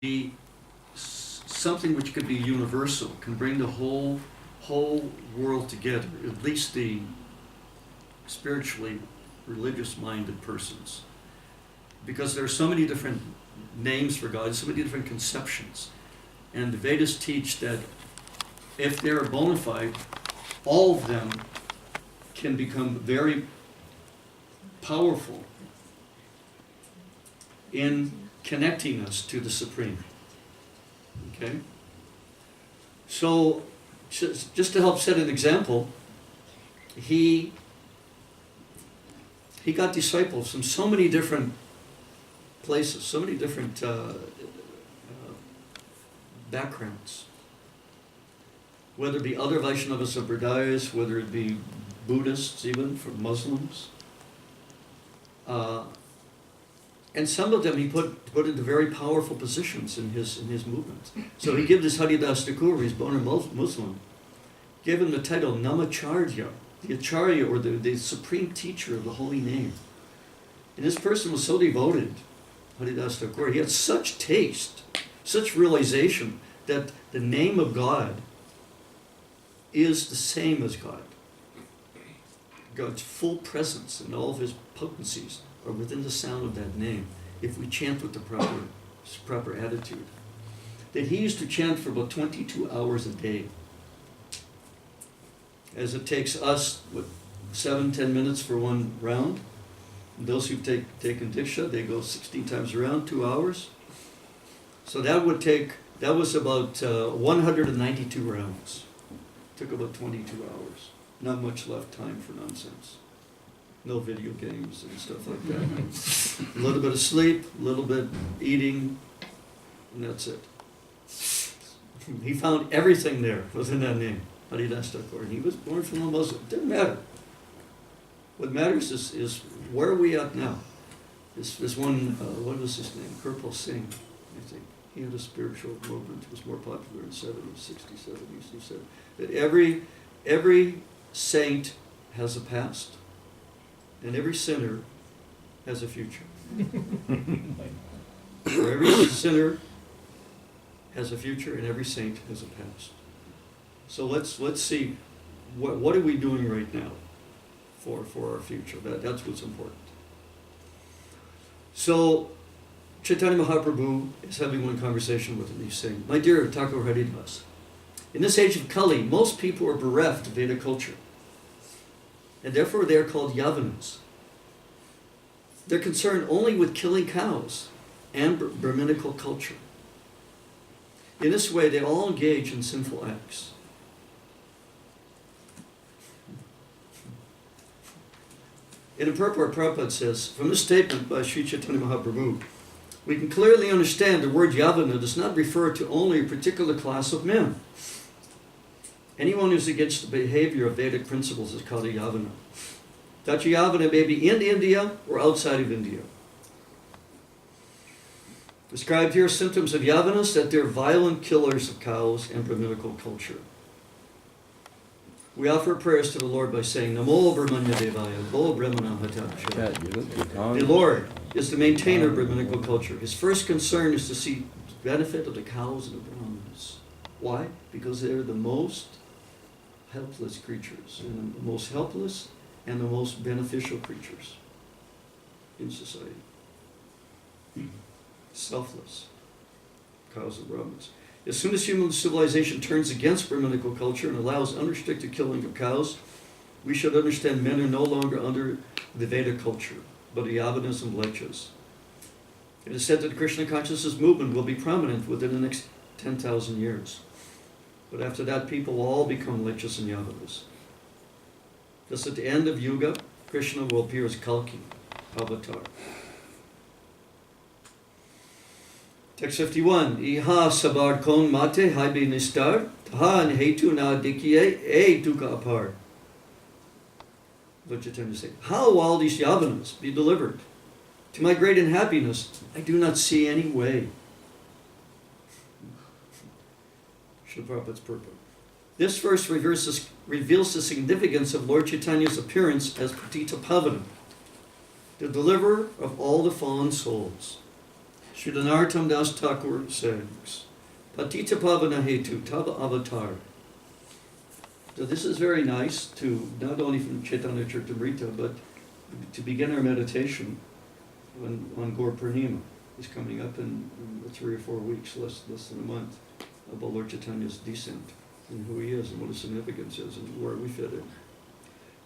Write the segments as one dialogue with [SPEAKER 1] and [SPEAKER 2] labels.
[SPEAKER 1] be something which could be universal, can bring the whole world together, at least the spiritually religious-minded persons. Because there are so many different names for God, so many different conceptions. And the Vedas teach that if they're bona fide, all of them can become very powerful in connecting us to the Supreme. Okay? So, just to help set an example, he got disciples from so many different places, so many different backgrounds. Whether it be other Vaishnava Sampradayas, whether it be Buddhists, even from Muslims. And some of them he put into very powerful positions in his movement. So he gave this Hari das Thakur, he's born a Muslim, gave him the title Namacharya, the Acharya, or the supreme teacher of the holy name. And this person was so devoted, Hari das Thakur, he had such taste, such realization that the name of God is the same as God. God's full presence and all of his potencies are within the sound of that name, if we chant with the proper attitude. That he used to chant for about 22 hours a day. As it takes us, 7-10 minutes for one round. And those who've taken Diksha, they go 16 times around, 2 hours. So that was about 192 rounds. Took about 22 hours. Not much left time for nonsense. No video games and stuff like that. A little bit of sleep, a little bit eating, and that's it. He found everything there within that name, Hari das Thakur. And he was born from a Muslim. It didn't matter. What matters is where are we at now? This one, what was his name? Kirpal Singh, I think. He had a spiritual movement. It was more popular in the 70s, 60s, 70s. He said that every saint has a past, and every sinner has a future. For every sinner has a future, and every saint has a past. So let's see what are we doing right now for our future. That's what's important. So Chaitanya Mahaprabhu is having one conversation with him. He's saying, "My dear Thakur Haridas, in this age of Kali, most people are bereft of Veda culture. And therefore they are called Yavanas. They're concerned only with killing cows and Brahminical culture. In this way, they all engage in sinful acts." In a purport, Prabhupada says, from this statement by Sri Chaitanya Mahaprabhu, we can clearly understand the word Yavana does not refer to only a particular class of men. Anyone who's against the behavior of Vedic principles is called a Yavana. That Yavana may be in India or outside of India. Described here symptoms of Yavanas, that they're violent killers of cows and Brahminical culture. We offer prayers to the Lord by saying, Namo Brahmanya Devaya, Bo Brahmana Hataksha. The Lord is the maintainer of Brahminical culture. His first concern is to see the benefit of the cows and the Brahmanas. Why? Because they're the most helpless creatures, and the most helpless and the most beneficial creatures in society. Selfless. Cows and Brahmanas. As soon as human civilization turns against Brahminical culture and allows unrestricted killing of cows, we should understand men are no longer under the Veda culture, but the Yavanas and Mlechas. It is said that the Krishna consciousness movement will be prominent within the next 10,000 years. But after that, people will all become Mlechas and Yavanas. Thus, at the end of Yuga, Krishna will appear as Kalki, Avatar. Text 51. Iha sabar kon mate haibe nistar, taha hetu na dikiye e duka apar. What you tend to say. How will all these Yavanas be delivered? To my great unhappiness, I do not see any way. Srila Prabhupada's purport. This verse reveals the significance of Lord Chaitanya's appearance as Patita Pavana, the deliverer of all the fallen souls. Srila Narayan Das Thakur says, Patita Pavana Hetu Tava Avatar. So this is very nice to, not only from Chaitanya Charitamrita, but to begin our meditation on Gaur Purnima. Is coming up in 3 or 4 weeks, less than a month, about Lord Chaitanya's descent and who he is and what his significance is and where we fit in.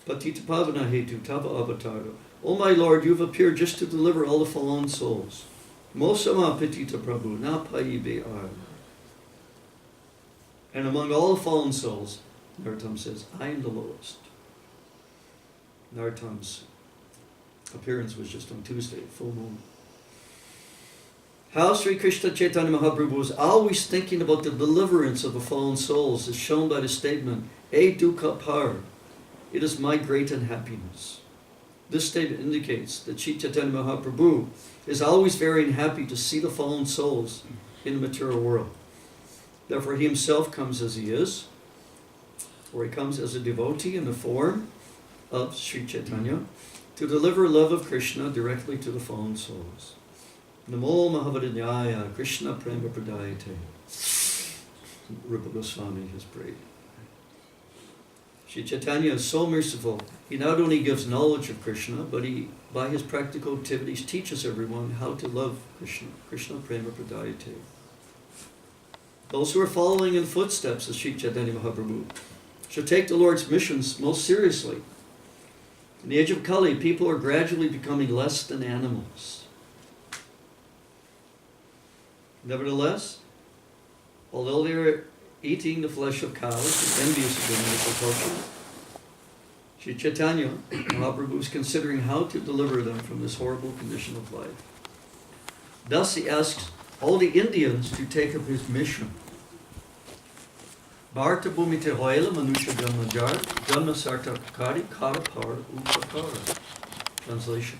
[SPEAKER 1] Patita Pavana Hetu Tava Avatar. Oh my Lord, you've appeared just to deliver all the fallen souls. Mosama Patita Prabhu, na paibe ar. And among all the fallen souls, Narottam says, I am the lowest. Narottam's appearance was just on Tuesday, full moon. How Sri Krishna Chaitanya Mahaprabhu was always thinking about the deliverance of the fallen souls is shown by the statement, E dukkha par, it is my great unhappiness. This statement indicates that Sri Chaitanya Mahaprabhu is always very unhappy to see the fallen souls in the material world. Therefore he himself comes as he is, or he comes as a devotee in the form of Sri Chaitanya, to deliver love of Krishna directly to the fallen souls. Namo Mahavadanyaya Krishna Prema Pradayate. Rupa Goswami has prayed. Sri Chaitanya is so merciful. He not only gives knowledge of Krishna, but he, by his practical activities, teaches everyone how to love Krishna. Krishna Prema Pradayate. Those who are following in footsteps of Sri Chaitanya Mahaprabhu should take the Lord's missions most seriously. In the age of Kali, people are gradually becoming less than animals. Nevertheless, although they are eating the flesh of cows and envious of the animal culture, Sri Chaitanya Mahaprabhu is considering how to deliver them from this horrible condition of life. Thus he asks all the Indians to take up his mission. Bharta Bhumite Hoila Manusha Janmajar Janma Sartakari Kara Par Upakara. Translation.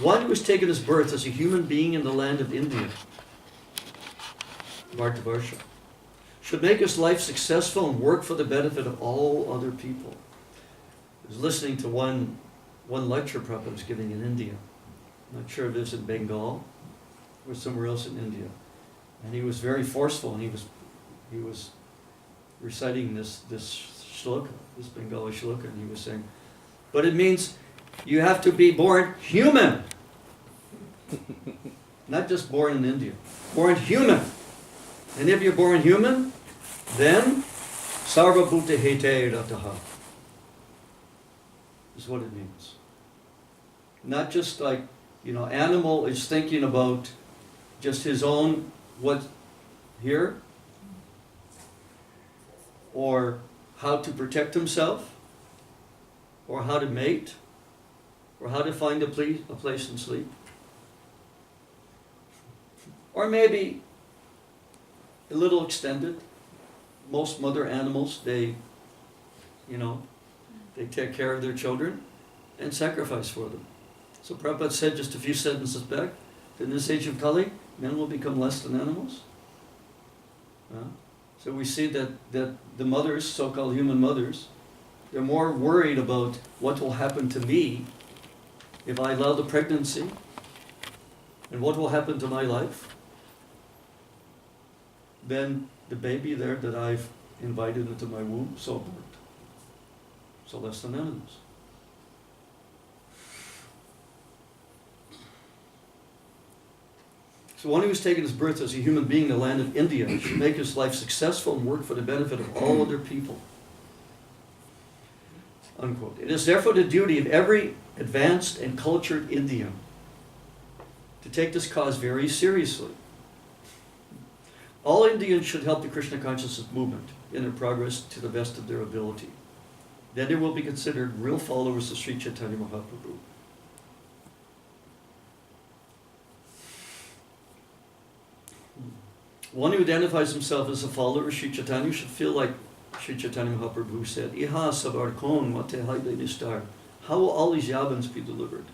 [SPEAKER 1] One who has taken his birth as a human being in the land of India, Bhartavarsha, should make his life successful and work for the benefit of all other people. I was listening to one lecture Prabhupada was giving in India. I'm not sure if it was in Bengal or somewhere else in India. And he was very forceful, and he was reciting this shloka, this Bengali shloka, and he was saying, but it means you have to be born human. Not just born in India. Born human. And if you're born human, then sarva bhuta hete rataha is what it means. Not just like, animal is thinking about just his own what here, or how to protect himself, or how to mate, or how to find a place and sleep. Or maybe a little extended. Most mother animals, they take care of their children and sacrifice for them. So Prabhupada said just a few sentences back, that in this age of Kali, men will become less than animals. So we see that the mothers, so-called human mothers, they're more worried about what will happen to me if I allow the pregnancy, and what will happen to my life, than the baby there that I've invited into my womb, so born. So less than animals. So one who has taken his birth as a human being in the land of India should make his life successful and work for the benefit of all other people. Unquote. It is therefore the duty of every advanced and cultured Indian to take this cause very seriously. All Indians should help the Krishna consciousness movement in their progress to the best of their ability. Then they will be considered real followers of Sri Chaitanya Mahaprabhu. One who identifies himself as a follower of Sri Chaitanya should feel like Sri Chaitanya Mahaprabhu said, Iha savarkon mate haide nistar. How will all these yavans be delivered?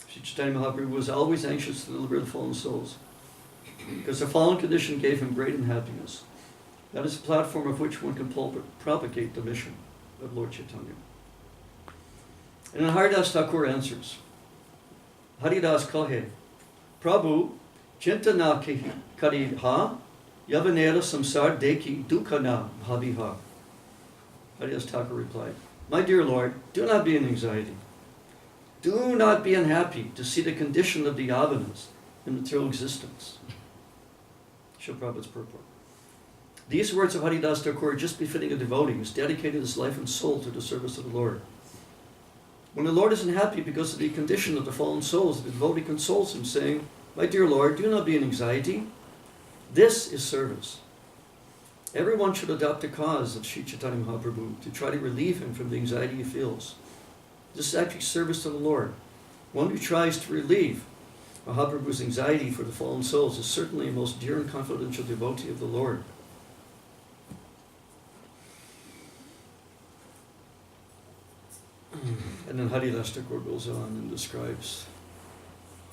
[SPEAKER 1] Sri Chaitanya Mahaprabhu was always anxious to deliver the fallen souls, because the fallen condition gave him great unhappiness. That is the platform of which one can propagate the mission of Lord Chaitanya. And then Hari das Thakur answers, Hari das kahe, Prabhu, chintana karidha, yavanera samsar deki dukana bhaviha. Hari das Thakur replied, my dear Lord, do not be in anxiety. Do not be unhappy to see the condition of the yavanas in material existence. Srila Prabhupada's purport. These words of Hari das Thakur are just befitting a devotee who's dedicated his life and soul to the service of the Lord. When the Lord isn't happy because of the condition of the fallen souls, the devotee consoles him, saying, my dear Lord, do not be in anxiety. This is service. Everyone should adopt the cause of Sri Chaitanya Mahaprabhu to try to relieve him from the anxiety he feels. This is actually service to the Lord. One who tries to relieve Mahaprabhu's anxiety for the fallen souls is certainly a most dear and confidential devotee of the Lord. And then Hari das Thakur goes on and describes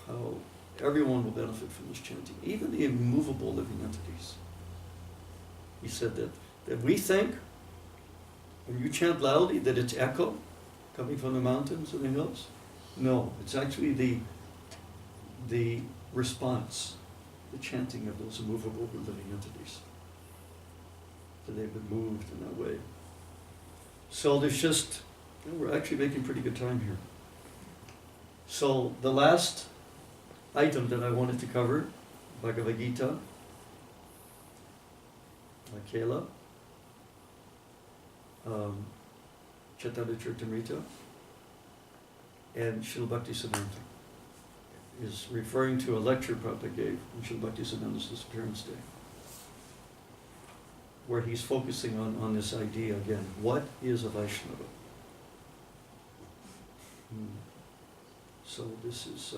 [SPEAKER 1] how everyone will benefit from this chanting, even the immovable living entities. He said that we think, when you chant loudly, that it's echo coming from the mountains and the hills. No, it's actually the response, the chanting of those immovable living entities. That they've been moved in that way. So there's just, we're actually making pretty good time here. So the last item that I wanted to cover, Bhagavad Gita, Kayla, Chaitanya Charitamrita, and Srila Bhaktisiddhanta, is referring to a lecture Prabhupada gave on Srila Bhaktisiddhanta's disappearance day, where he's focusing on this idea again. What is a Vaishnava? So this is